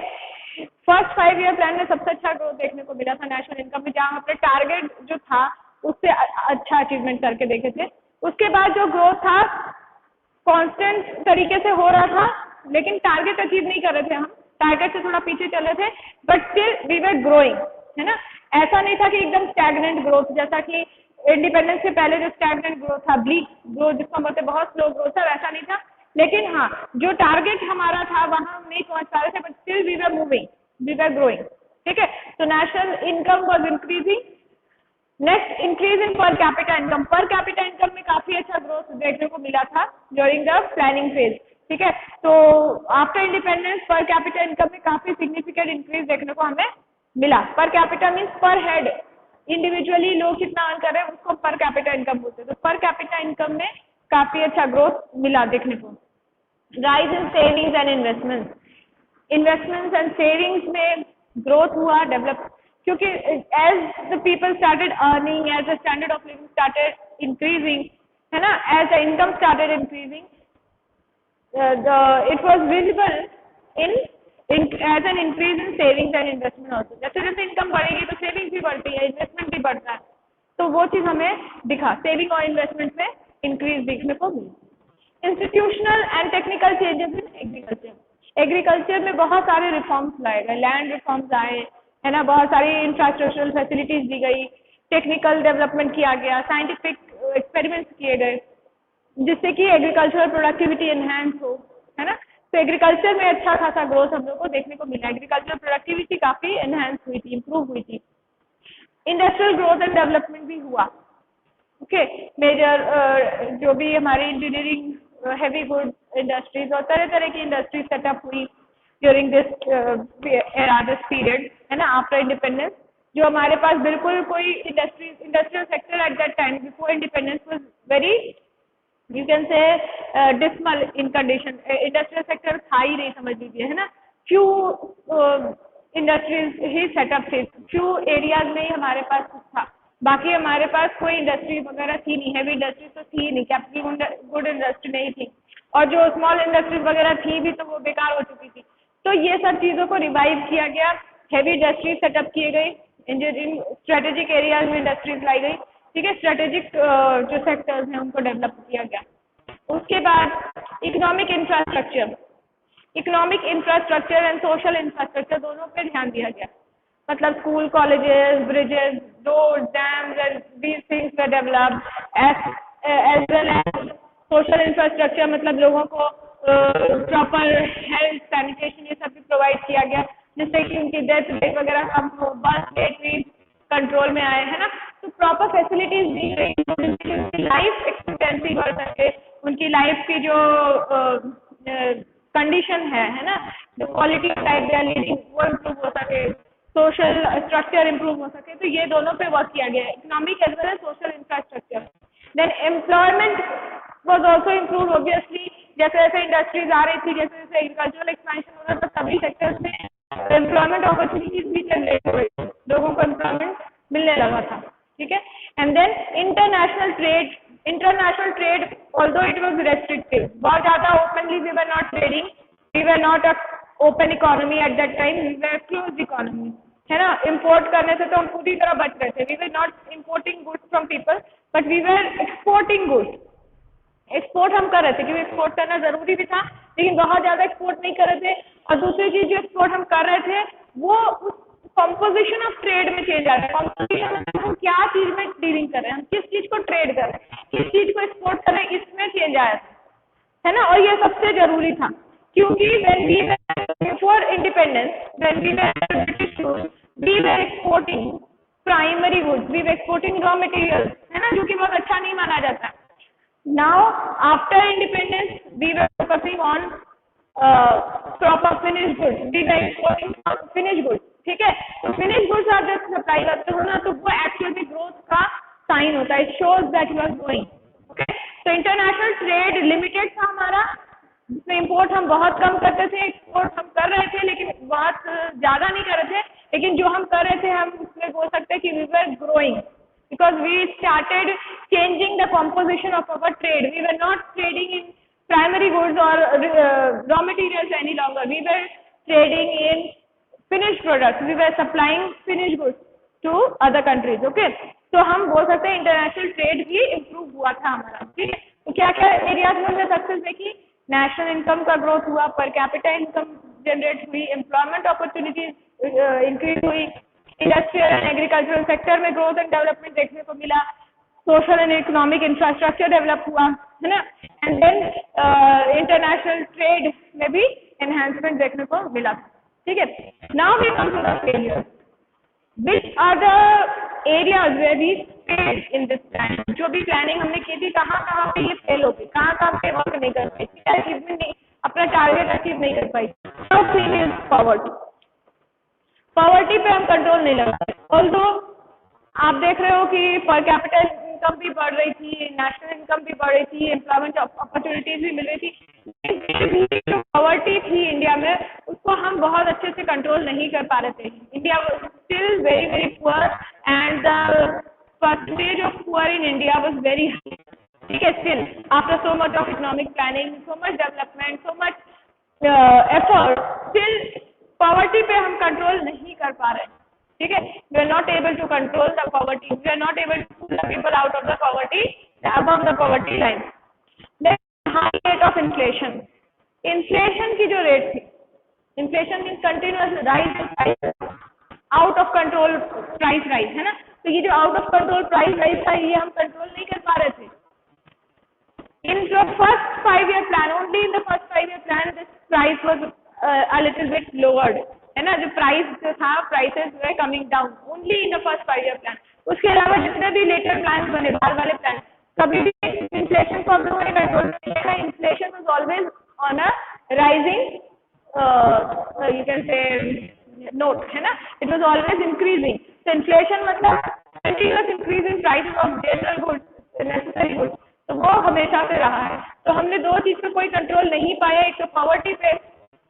फर्स्ट 5 ईयर प्लान में सबसे अच्छा ग्रोथ देखने को मिला था नेशनल इनकम में, जहाँ अपने टारगेट जो था उससे अच्छा अचीवमेंट करके देखे थे. उसके बाद जो ग्रोथ था कांस्टेंट तरीके से हो रहा था, लेकिन टारगेट अचीव नहीं कर रहे थे हम, टारगेट से थोड़ा पीछे चले थे, but still we were growing, है ना. ऐसा नहीं था कि एकदम स्टैग्नेंट ग्रोथ, जैसा कि इंडिपेंडेंस से पहले जो स्टैग्नेंट ग्रोथ था, ब्लीक ग्रोथ जिसको बोलते बहुत स्लो ग्रोथ था, वैसा नहीं था. लेकिन हाँ, जो टारगेट हमारा था वहां हम नहीं पहुंच पा रहे थे, but still we were moving, we were growing. ठीक है, तो national income was increasing. Next, increase in per capita income. Per capita income में काफी अच्छा ग्रोथ देखने को मिला था ड्यूरिंग द प्लानिंग फेज. ठीक है, तो आफ्टर इंडिपेंडेंस पर कैपिटा इनकम में काफी सिग्निफिकेंट इंक्रीज देखने को हमें मिला. पर कैपिटा मीन्स पर हेड, इंडिविजुअली लोग कितना अर्न कर रहे हैं उसको पर कैपिटा इनकम बोलते हैं. तो पर कैपिटा इनकम में काफी अच्छा ग्रोथ मिला देखने को. Rise in savings and investments. Investments and savings में ग्रोथ हुआ, डेवलप, क्योंकि as the people started earning, as the standard of living started increasing, है ना, as the income started increasing, it was visible in as an increase in savings and investment also. जैसे जैसे income बढ़ेगी तो savings भी बढ़ती है, investment भी बढ़ता है, तो वो चीज हमें दिखा, सेविंग और इन्वेस्टमेंट में इंक्रीज देखने को मिली. Institutional and technical changes in agriculture. Agriculture में बहुत सारे रिफॉर्म्स लाए गए, लैंड रिफॉर्म्स आए, है ना, बहुत सारी इंफ्रास्ट्रक्चरल फैसिलिटीज दी गई, टेक्निकल डेवलपमेंट किया गया, साइंटिफिक एक्सपेरिमेंट्स किए गए, जिससे कि एग्रीकल्चरल प्रोडक्टिविटी एनहांस हो, है ना. तो एग्रीकल्चर में अच्छा खासा ग्रोथ हम लोग को देखने को मिला. एग्रीकल्चर प्रोडक्टिविटी काफी एनहांस हुई थी, इंप्रूव हुई थी. इंडस्ट्रियल ग्रोथ एंड डेवलपमेंट भी हुआ. ओके, मेजर जो भी हमारी इंजीनियरिंग, हैवी गुड इंडस्ट्रीज और तरह तरह की इंडस्ट्रीज सेटअप हुई ड्यूरिंग दिस पीरियड, है ना, आफ्टर इंडिपेंडेंस. जो हमारे पास बिल्कुल कोई industrial sector eight that time before independence was very, you can say, dismal in condition. Industrial sector था ही नहीं, समझ लीजिए, है ना. फ्यू इंडस्ट्रीज ही सेटअप थे, फ्यू एरियाज में ही हमारे पास कुछ था, बाकी हमारे पास कोई इंडस्ट्री वगैरह थी नहीं, हैवी इंडस्ट्री तो थी नहीं, कैपिटल गुड इंडस्ट्री नहीं थी, और जो स्मॉल इंडस्ट्रीज वगैरह थी भी तो वो बेकार हो चुकी थी. तो ये सब चीजों को रिवाइव किया गया हैवी इंडस्ट्रीज सेटअप किए गए, इंजीनियरिंग स्ट्रेटेजिक एरियाज में इंडस्ट्रीज लाई गई, ठीक है, स्ट्रेटेजिक जो सेक्टर्स हैं उनको डेवलप किया गया। उसके बाद economic infrastructure and social infrastructure दोनों पे ध्यान दिया गया, मतलब school, colleges, bridges, road, dams and these things were developed as well as social infrastructure, मतलब लोगों को प्रॉपर हेल्थ, सैनिटेशन ये सब भी प्रोवाइड किया गया, जिससे कि उनकी डेथ रेट वगैरह कम हो, बर्थ रेट भी कंट्रोल में आए, है ना। तो प्रॉपर फैसिलिटीज दी गई जिससे उनकी लाइफ एक्सपेक्टेंसी बढ़ सके, उनकी लाइफ की जो कंडीशन है ना, जो quality of life they are leading वो इम्प्रूव हो सके, सोशल स्ट्रक्चर इम्प्रूव हो सके। तो ये दोनों पे वर्क किया गया है, economic as well as social infrastructure. Then employment was also improve, obviously जैसे जैसे इंडस्ट्रीज आ रही थी, जैसे जैसे एग्रीकल्चरल एक्सपेंशन हो रहा था, सभी सेक्टर्स में एम्प्लॉयमेंट अपॉर्चुनिटीज भी जनरेट हो रही थी, लोगों को एम्प्लॉयमेंट मिलने लगा था, ठीक है। And then international trade although it was restrictive, बहुत ज़्यादा openly we were not trading, we were not a open economy at that time, we were closed economy, है ना। इम्पोर्ट करने से तो हम पूरी तरह बच रहे थे, we were not importing goods from people but we were exporting goods, export हम कर रहे थे क्योंकि एक्सपोर्ट करना जरूरी भी था, लेकिन बहुत ज्यादा एक्सपोर्ट नहीं कर रहे थे। और दूसरी चीज जो एक्सपोर्ट हम कर रहे थे वो उस कॉम्पोजिशन ऑफ ट्रेड में चेंज आ रहा है। कॉम्पोजिशन में हम क्या चीज में डीलिंग कर रहे हैं, हम किस चीज को ट्रेड कर रहे हैं, किस चीज को एक्सपोर्ट कर रहे हैं, इसमें चेंज आया है ना। और ये सबसे जरूरी था क्योंकि when we were before independence, when we were British rule, we were exporting primary goods, we were exporting raw materials, है ना, जो कि बहुत अच्छा नहीं माना जाता। Now after independence, we were focusing on proper finished goods, we were exporting finished goods, ठीक है। तो finished goods आप जब सप्लाई करते हो ना तो वो एक्चुअली ग्रोथ का साइन होता है, it shows that you are growing, okay. तो इंटरनेशनल ट्रेड लिमिटेड था हमारा, जिसमें इंपोर्ट हम बहुत कम करते थे, एक्सपोर्ट हम कर रहे थे लेकिन बहुत ज्यादा नहीं कर रहे थे, लेकिन जो हम कर रहे थे हम उसमें बोल सकते हैं कि we were growing because we started changing the composition of our trade. We were not trading in primary goods or raw materials any longer. We were trading in finished products. We were supplying finished goods to other countries, okay। तो हम बोल सकते हैं international trade भी improve हुआ था हमारा, ठीक है। तो क्या क्या एरियाज में हमने सक्सेस देखी, नेशनल इनकम का ग्रोथ हुआ, पर कैपिटा इनकम जनरेट हुई, एम्प्लॉयमेंट अपॉर्चुनिटीज इंक्रीज हुई, इंडस्ट्रियल एंड एग्रीकल्चरल सेक्टर में ग्रोथ एंड डेवलपमेंट देखने को मिला, social and economic infrastructure develop हुआ, है ना। एंड देन इंटरनेशनल ट्रेड में भी एनहांसमेंट देखने को मिला, ठीक है। Now we come to the failure, which are the areas where we failed in this plan. जो भी प्लानिंग हमने की थी कहाँ कहाँ पे ये फेल हो गई, कहाँ कहाँ पे वर्क नहीं कर पाई, अचीवमेंट नहीं, अपना टारगेट अचीव नहीं कर पाई। फर्स्ट थिंग इज पॉवर्टी पे हम कंट्रोल नहीं लगा पाए। ऑल्दो आप देख रहे हो कि पर कैपिटल इनकम भी बढ़ रही थी, नेशनल इनकम भी बढ़ रही थी, एम्प्लॉयमेंट अपॉर्चुनिटीज भी मिल रही थी, जो पॉवर्टी थी इंडिया में उसको हम बहुत अच्छे से कंट्रोल नहीं कर पा रहे थे। India was still very very poor and the percentage of poor in India was very high, ठीक है। Still after so much of economic planning, so much development, so much effort, still poverty पे हम control नहीं कर पा रहे, ठीक है। We are not able to control the poverty, we are not able to pull the people out of the poverty, above the poverty line. Then high rate of inflation, inflation की जो rate थी, inflation means continuous rise, out of control price rise, है ना। तो ये जो out of control price rise था ये हम कंट्रोल नहीं कर पा रहे थे। In the first 5-year plan, only in the first 5-year plan, this price was a little bit lowered, है ना। जो प्राइस जो था, prices were coming down only in the first 5-year plan। उसके अलावा जितने भी लेटर प्लान बने, बाद वाले प्लान, कभी भी इन्फ्लेशन को हम लोगों ने कंट्रोल नहीं किया। Inflation was always on a rising you can say note, है ना। It was always increasing. तो इन्फ्लेशन मतलब continuous increase in price of general goods, necessary goods, तो वो हमेशा से रहा है। तो हमने दो चीज पे कोई कंट्रोल नहीं पाया, एक तो पॉवर्टी पे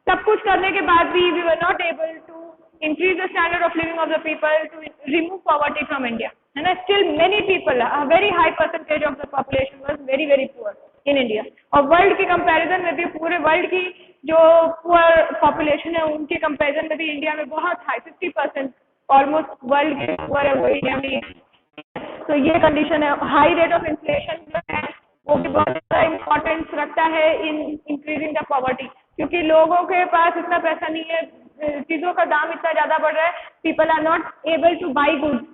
सब कुछ करने के बाद भी we were not able to increase the standard of living of the people, to remove poverty from India, है ना। Still many people, a very high percentage of the population was very very poor in India. और world के comparison में भी, पूरे world की जो poor population है उनके कंपैरिजन में भी इंडिया में बहुत हाई 50% ऑलमोस्ट वर्ल्ड के पुअर है वो इंडिया में। तो ये कंडीशन है। हाई रेट ऑफ इन्फ्लेशन जो है वो भी बहुत ज़्यादा इम्पोर्टेंस रखता है इन इंक्रीजिंग द पॉवर्टी, क्योंकि लोगों के पास इतना पैसा नहीं है, चीज़ों का दाम इतना ज़्यादा बढ़ रहा है, people are not able to buy goods,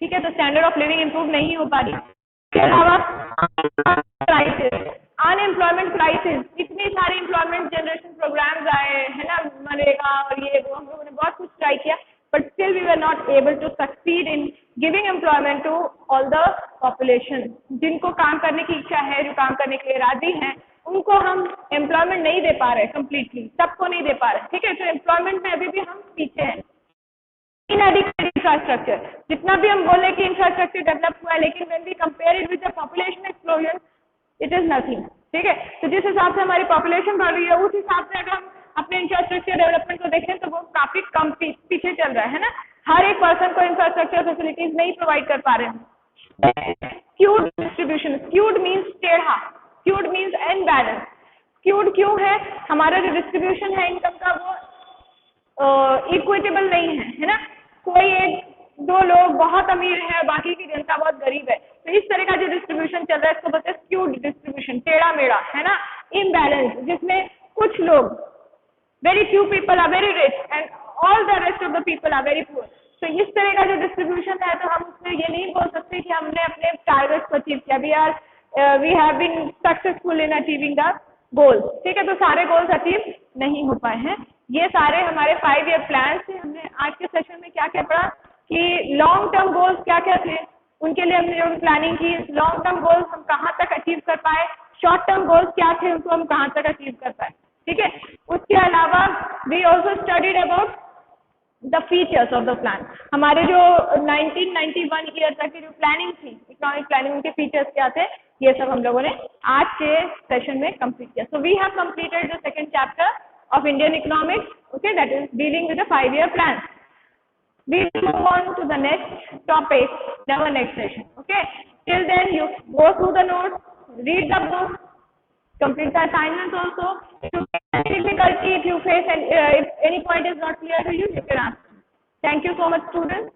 ठीक है। तो स्टैंडर्ड ऑफ लिविंग इम्प्रूव नहीं हो पा रही। इसके अलावा अनएम्प्लॉयमेंट क्राइसिस, इतनी सारी एम्प्लॉयमेंट जनरेशन प्रोग्राम्स आए हैं ना, मनरेगा और ये वो, हम लोगों ने बहुत कुछ ट्राई किया, but still we were not able to succeed in giving employment to all the population. जिनको काम करने की इच्छा है, जो काम करने के लिए राजी हैं, उनको हम एम्प्लॉयमेंट नहीं दे पा रहे कंप्लीटली, सबको नहीं दे पा रहे, ठीक है। तो एम्प्लॉयमेंट में अभी भी हम पीछे हैं। इनएडिक्वेट इंफ्रास्ट्रक्चर, जितना भी हम बोले कि इंफ्रास्ट्रक्चर डेवलप हुआ है, लेकिन when we compare it with the population explosion it is nothing, ठीक है। तो जिस हिसाब से हमारी पॉपुलेशन बढ़ रही है उस हिसाब से अगर हम अपने इंफ्रास्ट्रक्चर डेवलपमेंट को देखें तो वो काफी कम पीछे चल रहा है ना। हर एक पर्सन को इंफ्रास्ट्रक्चर फैसिलिटीज नहीं प्रोवाइड कर पा रहे हैं। स्क्यूड डिस्ट्रीब्यूशन, स्क्यूड मीन्स टेढ़ा, स्क्यूड मीन्स अनबैलेंस। स्क्यूड क्यों है? हमारा जो डिस्ट्रीब्यूशन है इनकम का वो इक्विटेबल नहीं है ना। कोई एक दो लोग बहुत अमीर है, बाकी की जनता बहुत गरीब है, तो इस तरह का जो डिस्ट्रीब्यूशन चल रहा है इसको बोलते हैं स्क्यूड डिस्ट्रीब्यूशन, टेढ़ा मेढ़ा, है ना, इम्बैलेंस, जिसमें कुछ लोग, very few people are very rich and all the rest of the people are very poor. तो इस तरह का जो डिस्ट्रीब्यूशन है, तो हम उसमें ये नहीं बोल सकते कि हमने अपने टारगेट्स को अचीव किया, we have been successful in achieving the goals, ठीक है। तो सारे गोल्स अचीव नहीं हो पाए हैं। ये सारे हमारे 5 ईयर प्लान थे। हमने आज के सेशन में क्या क्या पढ़ा कि लॉन्ग टर्म गोल्स क्या क्या थे, उनके लिए हमने जो प्लानिंग की, लॉन्ग टर्म गोल्स हम कहाँ तक अचीव कर पाए, शॉर्ट टर्म गोल्स क्या थे उनको हम कहाँ तक अचीव कर पाए, ठीक है। उसके अलावा we also studied about the features of the plan. हमारे जो 1991 ईयर तक की जो प्लानिंग थी, इकोनॉमिक प्लानिंग, उनके फीचर्स क्या थे, ये सब हम लोगों ने आज के सेशन में कंप्लीट किया। So we have completed the second chapter of Indian economics, okay, that is dealing with a 5-year plan. We will move on to the next topic in our next session, okay. Till then you go through the notes, read the book, complete the assignments also. If you face any difficulty, if you face if any point is not clear to you, you can ask. Thank you so much, students.